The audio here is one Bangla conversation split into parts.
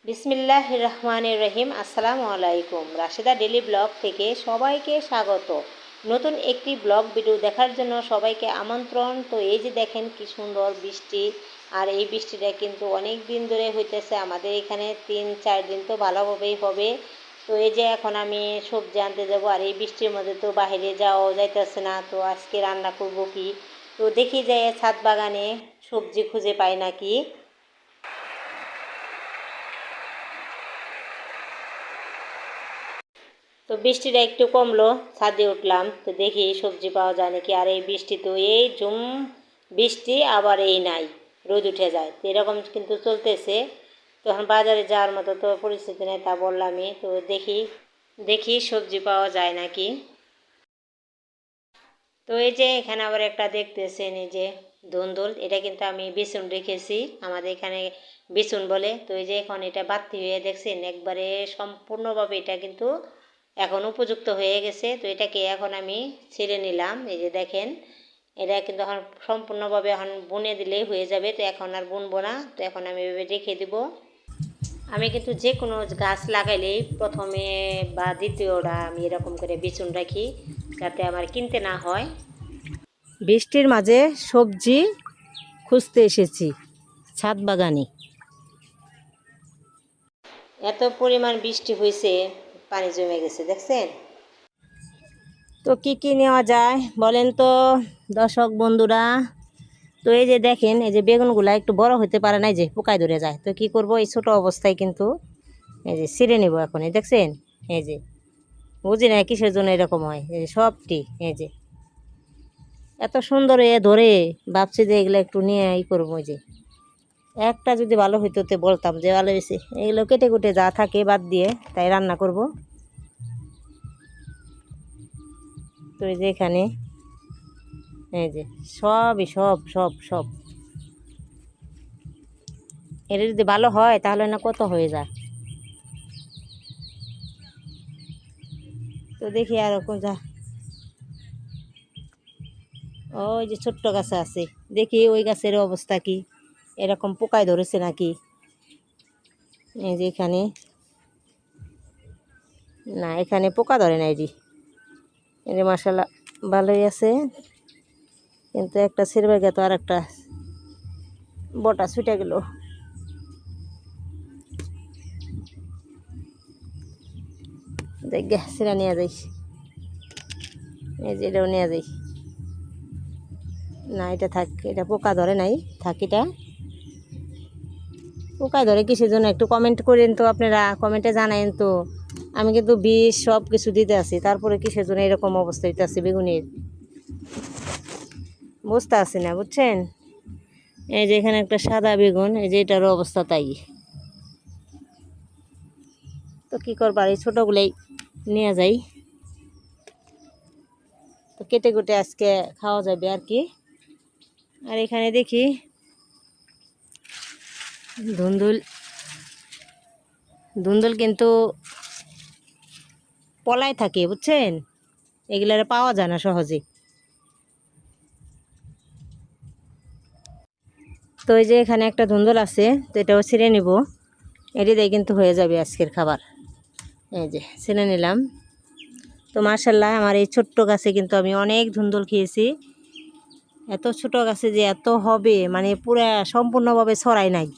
বিসমিল্লাহির রহমানির রহিম। আসসালামু আলাইকুম। রাশেদা ডেলি ব্লগ থেকে সবাইকে স্বাগত। নতুন একটি ব্লগ ভিডিও দেখার জন্য সবাইকে আমন্ত্রণ। তো এই যে দেখেন কি সুন্দর বৃষ্টি, আর এই বৃষ্টিটা কিন্তু অনেক দিন ধরে হইতেছে আমাদের এখানে, 3-4 দিন তো ভালোভাবেই হবে। তো এই যে এখন আমি সবজি আনতে যাবো, আর এই বৃষ্টির মধ্যে তো বাইরে যাওয়া যাইতেছে না। তো আজকে রান্না করব কি, তো দেখি যে ছাদ বাগানে সবজি খুঁজে পাই নাকি। তো বৃষ্টিটা একটু কমলো, ছাদে উঠলাম, তো দেখি সবজি পাওয়া যায় নাকি। আর এই বৃষ্টি তো এই ঝুম বৃষ্টি, আবার এই নাই, রোদ উঠে যায়, তো এরকম কিন্তু চলতেছে। তখন বাজারে যাওয়ার মতো তো পরিস্থিতি নেই, তা বললামই। তো দেখি দেখি সবজি পাওয়া যায় নাকি। তো এই যে এখানে আবার একটা দেখতেছেন, এই যে ধুন্দুল, এটা কিন্তু আমি বিছুন রেখেছি, আমাদের এখানে বিছুন বলে। তো এই যে এখন এটা বাতি হয়ে দেখছেন একবারে সম্পূর্ণভাবে এটা কিন্তু এখন উপযুক্ত হয়ে গেছে। তো এটাকে এখন আমি ছেড়ে নিলাম, এই যে দেখেন এটা কিন্তু এখন সম্পূর্ণভাবে এখন বুনে দিলেই হয়ে যাবে। তো এখন আর বুনবো না, তো এখন আমি এভাবে রেখে দিব। আমি কিন্তু যে কোনো গাছ লাগাইলেই প্রথমে বা দ্বিতীয়টা আমি এরকম করে বিছুন রাখি, যাতে আমার কিনতে না হয়। বৃষ্টির মাঝে সবজি খুঁজতে এসেছি ছাদ বাগানে। এত পরিমাণ বৃষ্টি হয়েছে, পানি জমে গেছে দেখছেন। তো কি কি নেওয়া যায় বলেন তো দর্শক বন্ধুরা। তো এই যে দেখেন, এই যে বেগুনগুলা একটু বড় হতে পারে না, যে পোকায় ধরে যায়। তো কি করব, এই ছোট অবস্থায় কিন্তু এই যে ছিঁড়ে নেব এখন। এই দেখছেন, এই যে বুঝি না কিসের জন্য এরকম হয়। এই যে সবটি এই যে এত সুন্দর এ ধরে, ভাবছি যে এগুলো একটু নিয়ে করবো। যে একটা যদি ভালো হইতো তো বলতাম যে ভালো হয়েছে। এগুলো কেটে কুটে যা থাকে বাদ দিয়ে তাই রান্না করব। তো এই যে এখানে এই যে সবই সব সব সব এটা যদি ভালো হয় তাহলে না কত হয়ে যায়। তো দেখি আর যা, ওই যে ছোট্ট গাছে আছে, দেখি ওই গাছের অবস্থা কি, এরকম পোকায় ধরেছে নাকি। এই যে এখানে না, এখানে পোকা ধরে না। এই যে মাশাআল্লাহ ভালোই আছে, কিন্তু একটা ছিঁড়বে গে, তো আর একটা বটা ছুটে গেল। দেখ গে ছিঁড়া নিয়ে যাই, এই যে এটাও নিয়ে যাই। না এটা থাক, এটা পোকা ধরে নাই, থাক। এটা পোকা ধরে কিসের জন্য একটু কমেন্ট করেন তো, আপনারা কমেন্টে জানাইন তো। আমি কিন্তু বিষ সব কিছু দিতে আছি, তারপরে কিসের জন্য এরকম অবস্থা হইতে আছে বেগুনের, বুঝতে আছি না, বুঝছেন। এই যে এখানে একটা সাদা বেগুন, এই যে এটারও অবস্থা তাই। তো কী করবার, এই ছোটোগুলোই নিয়ে যাই। তো কেটে কুটে আজকে খাওয়া যাবে আর কি। আর এখানে দেখি ধুন্দুল, ধুন্দুল কিন্তু পলায় থাকে, বুঝছেন, এগুলার পাওয়া যায় না সহজে। তো এই যে এখানে একটা ধুন্দুল আছে, তো এটাও ছিঁড়ে নিব, এটি দিয়ে কিন্তু হয়ে যাবে আজকের খাবার। এই যে ছিঁড়ে নিলাম। তো মাশাআল্লাহ আমার এই ছোট্ট গাছে কিন্তু আমি অনেক ধুন্দুল খেয়েছি। এত ছোট গাছে যে এত হবে, মানে পুরা সম্পূর্ণভাবে ছড়াই নাই,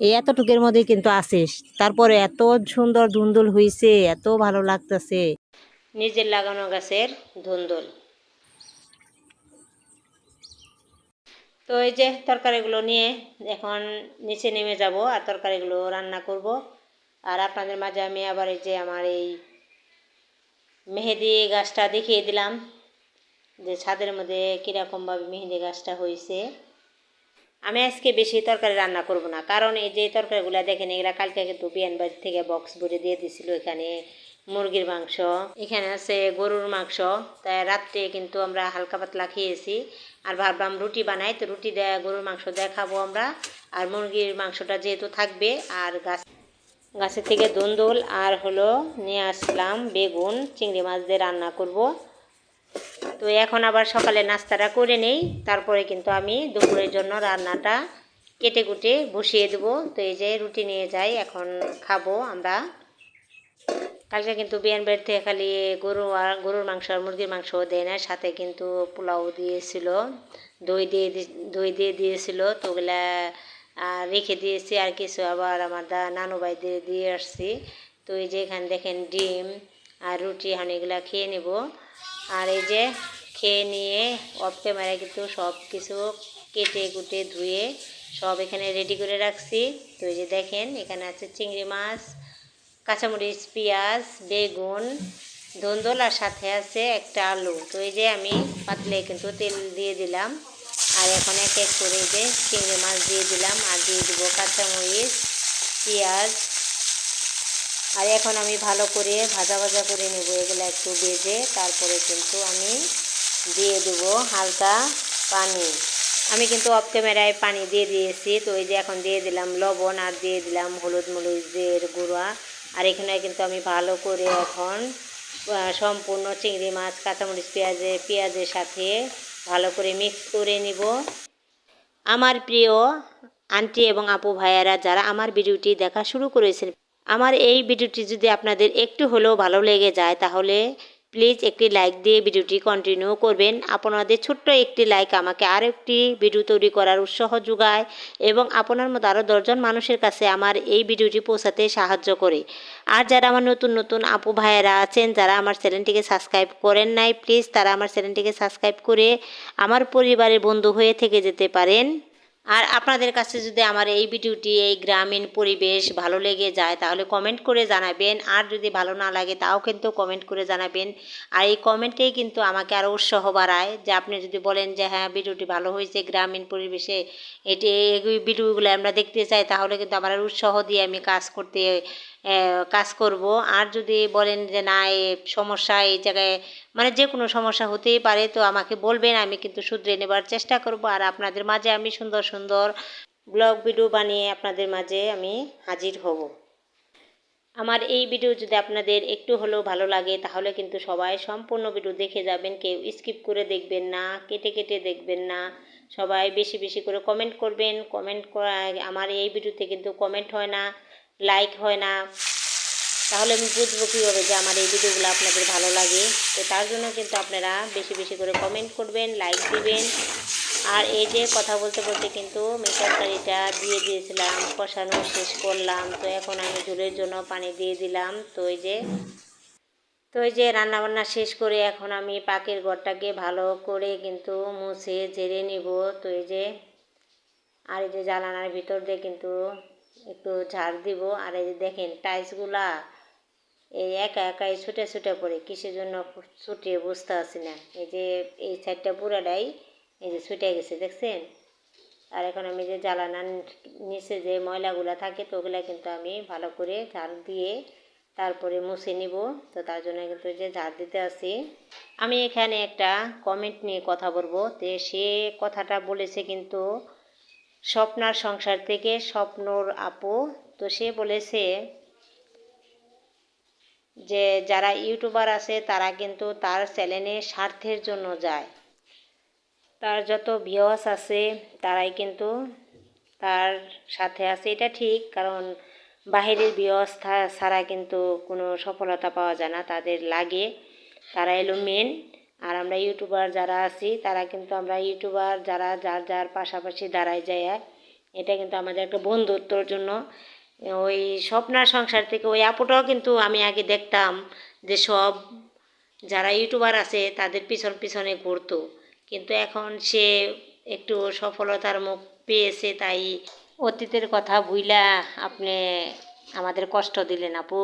এই এতটুকের মধ্যে কিন্তু আছে। তারপরে এত সুন্দর ধুন্দুল হয়েছে, এত ভালো লাগতেছে। নিজের লাগানো গাছের ধুন্দুল। তো এই যে তরকারিগুলো নিয়ে এখন নিচে নেমে যাব, আর তরকারিগুলো রান্না করব। আর আপনাদের মাঝে আমি আবার এই যে আমার এই মেহেদি গাছটা দেখিয়ে দিলাম, যে ছাদের মধ্যে কীরকমভাবে মেহেদি গাছটা হয়েছে। আমি আজকে বেশি তরকারি রান্না করব না, কারণ এই যে তরকারিগুলো দেখেন, এগুলা কালকে কিন্তু বিয়ান বাড়ি থেকে বক্স ভরে দিয়ে দিছিল। এখানে মুরগির মাংস, এখানে আছে গরুর মাংস, তাই রাত্রে কিন্তু আমরা হালকা পাতলা খেয়েছি। আর ভাবলাম রুটি বানাই, তো রুটি দেয়া গরুর মাংস দেয়া খাবো আমরা। আর মুরগির মাংসটা যেহেতু থাকবে, আর গাছের থেকে ধুন্দুল আর হলো নিয়ে আসলাম বেগুন, চিংড়ি মাছ দিয়ে রান্না করব। তো এখন আবার সকালে নাস্তাটা করে নেই, তারপরে কিন্তু আমি দুপুরের জন্য রান্নাটা কেটে কুটে বসিয়ে দেবো। তো এই যে রুটি নিয়ে যাই, এখন খাবো আমরা। কালকে কিন্তু বিয়ান বাড়ি থেকে খালি গরুর মাংস আর মুরগির মাংস দেয় না, সাথে কিন্তু পোলাও দিয়েছিল, দই দিয়ে দিয়েছিল। তো ওগুলা রেখে দিয়েছি, আর কিছু আবার আমার নানু ভাইদের দিয়ে আসছি। তো এই যে এখানে দেখেন ডিম আর রুটি, এখন এগুলা খেয়ে নেব। আর এই যে খেয়ে নিয়ে অফ ক্যামেরায় কিন্তু সব কিছু কেটে কুটে ধুয়ে সব এখানে রেডি করে রাখছি। তো এই যে দেখেন এখানে আছে চিংড়ি মাছ, কাঁচামরিচ, পেঁয়াজ, বেগুন, ধুন্দুল, আর সাথে আছে একটা আলু। তো এই যে আমি পাতলে কিন্তু তেল দিয়ে দিলাম, আর এখন এক এক করে যে চিংড়ি মাছ দিয়ে দিলাম, আর দিয়ে দেবো কাঁচামরিচ, পেঁয়াজ। আর এখন আমি ভালো করে ভাজা ভাজা করে নেব এগুলো একটু ভেজে। তারপরে কিন্তু আমি দিয়ে দেবো হালকা পানি। আমি কিন্তু অফ ক্যামেরায় পানি দিয়ে দিয়েছি। তো এই যে এখন দিয়ে দিলাম লবণ, আর দিয়ে দিলাম হলুদ মরিচের গুঁড়া। আর এখানে কিন্তু আমি ভালো করে এখন সম্পূর্ণ চিংড়ি মাছ, কাঁচামরিচ, পেঁয়াজের সাথে ভালো করে মিক্স করে নিব। আমার প্রিয় আন্টি এবং আপু ভাইয়ারা যারা আমার ভিডিওটি দেখা শুরু করেছেন, আমার এই ভিডিওটি যদি আপনাদের একটু হলেও ভালো লেগে যায়, তাহলে প্লিজ একটি লাইক দিয়ে ভিডিওটি কন্টিনিউ করবেন। আপনাদের ছোট্ট একটি লাইক আমাকে আরও একটি ভিডিও তৈরি করার উৎসাহ যোগায়, এবং আপনার মতো আরও 10 জন মানুষের কাছে আমার এই ভিডিওটি পৌঁছাতে সাহায্য করে। আর যারা আমার নতুন নতুন আপু ভাইয়েরা আছেন, যারা আমার চ্যানেলটিকে সাবস্ক্রাইব করেন নাই, প্লিজ তারা আমার চ্যানেলটিকে সাবস্ক্রাইব করে আমার পরিবারের বন্ধু হয়ে থেকে যেতে পারেন। আর আপনাদের কাছে যদি আমার এই ভিডিওটি, এই গ্রামীণ পরিবেশ ভালো লেগে যায়, তাহলে কমেন্ট করে জানাবেন। আর যদি ভালো না লাগে তাও কিন্তু কমেন্ট করে জানাবেন। আর এই কমেন্টেই কিন্তু আমাকে আরও উৎসাহ বাড়ায়, যে আপনি যদি বলেন যে হ্যাঁ ভিডিওটি ভালো হয়েছে, গ্রামীণ পরিবেশে এই ভিডিওগুলো আমরা দেখতে চাই, তাহলে কিন্তু আমার আর উৎসাহ দিয়ে আমি কাজ করব। আর যদি বলেন যে না এই সমস্যা এই জায়গায়, মানে যে কোনো সমস্যা হতেই পারে, তো আমাকে বলবেন, আমি কিন্তু শুধরে নেবার চেষ্টা করব। আর আপনাদের মাঝে আমি সুন্দর সুন্দর ব্লগ ভিডিও বানিয়ে আপনাদের মাঝে আমি হাজির হব। আমার এই ভিডিও যদি আপনাদের একটু হলেও ভালো লাগে, তাহলে কিন্তু সবাই সম্পূর্ণ ভিডিও দেখে যাবেন, কেউ স্কিপ করে দেখবেন না, কেটে কেটে দেখবেন না। সবাই বেশি বেশি করে কমেন্ট করবেন। কমেন্ট করা, আমার এই ভিডিওতে কিন্তু কমেন্ট হয় না, লাইক হয় না, তাহলে আমি বুঝবো কীভাবে যে আমার এই ভিডিওগুলো আপনাদের ভালো লাগে। তো তার জন্য কিন্তু আপনারা বেশি বেশি করে কমেন্ট করবেন, লাইক দিবেন। আর এই যে কথা বলতে বলতে কিন্তু আমি তরকারিটা দিয়ে দিয়েছিলাম, কষানো শেষ করলাম। তো এখন আমি ঝোলের জন্য পানি দিয়ে দিলাম। তো এই যে রান্নাবান্না শেষ করে এখন আমি পাকের ঘরটাকে ভালো করে কিন্তু মুছে ঝেড়ে নিব। তো এই যে, আর এই যে জানালার ভিতর দিয়ে কিন্তু একটু ঝাড় দিব। আর এই যে দেখেন টাইলসগুলা এই একা একাই ছুটে ছুটে পড়ে, কিসের জন্য ছুটিয়ে বুঝতে পারছি না। এই যে এই সাইডটা পুরাটাই এই যে ছুটে গেছে, দেখছেন। আর এখন আমি যে জ্বালানার নিচে যে ময়লাগুলো থাকে, তো ওগুলা কিন্তু আমি ভালো করে ঝাড় দিয়ে তারপরে মুছে নিব। তো তার জন্য কিন্তু যে ঝাড় দিতে আসি। আমি এখানে একটা কমেন্ট নিয়ে কথা বলবো। তো সে কথাটা বলেছে কিন্তু স্বপ্নার সংসার থেকে, স্বপ্নর আপু। তো সে বলেছে যে যারা ইউটিউবার আছে তারা কিন্তু তার চ্যানেলে স্বার্থের জন্য যায়, তার যত ভিউয়ার্স আছে তারাই কিন্তু তার সাথে আছে। এটা ঠিক, কারণ বাহিরের ভিউয়ার্স ছাড়া কিন্তু কোনো সফলতা পাওয়া যায় না, তাদের লাগে, তারা এলো মেন। আর আমরা ইউটিউবার যারা আছি তারা কিন্তু, আমরা ইউটিউবার যারা যার যার পাশাপাশি দাঁড়ায় যায়, এটা কিন্তু আমাদের একটা বন্ধুত্বর জন্য। ওই স্বপ্নার সংসার থেকে ওই আপুটাও কিন্তু আমি আগে দেখতাম যে সব যারা ইউটিউবার আছে তাদের পিছন পিছনে ঘুরতো, কিন্তু এখন সে একটু সফলতার মুখ পেয়েছে, তাই অতীতের কথা ভুইলা আপনি আমাদের কষ্ট দিলেন আপু।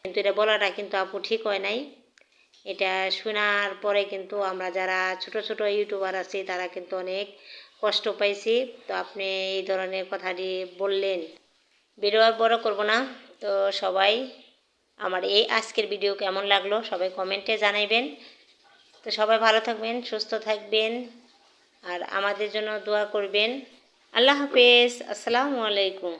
কিন্তু এটা বলাটা কিন্তু আপু ঠিক হয় নাই। এটা শোনার পরে কিন্তু আমরা যারা ছোট ছোট ইউটিউবার আছি তারা কিন্তু অনেক কষ্ট পাইছি। তো আপনি এই ধরনের কথাটি বললেন। ভিডিও আর বড় করব না। তো সবাই আমার এই আজকের ভিডিও কেমন লাগলো সবাই কমেন্টে জানাইবেন। তো সবাই ভালো থাকবেন, সুস্থ থাকবেন, আর আমাদের জন্য দোয়া করবেন। আল্লাহ হাফেজ, আসসালামু আলাইকুম।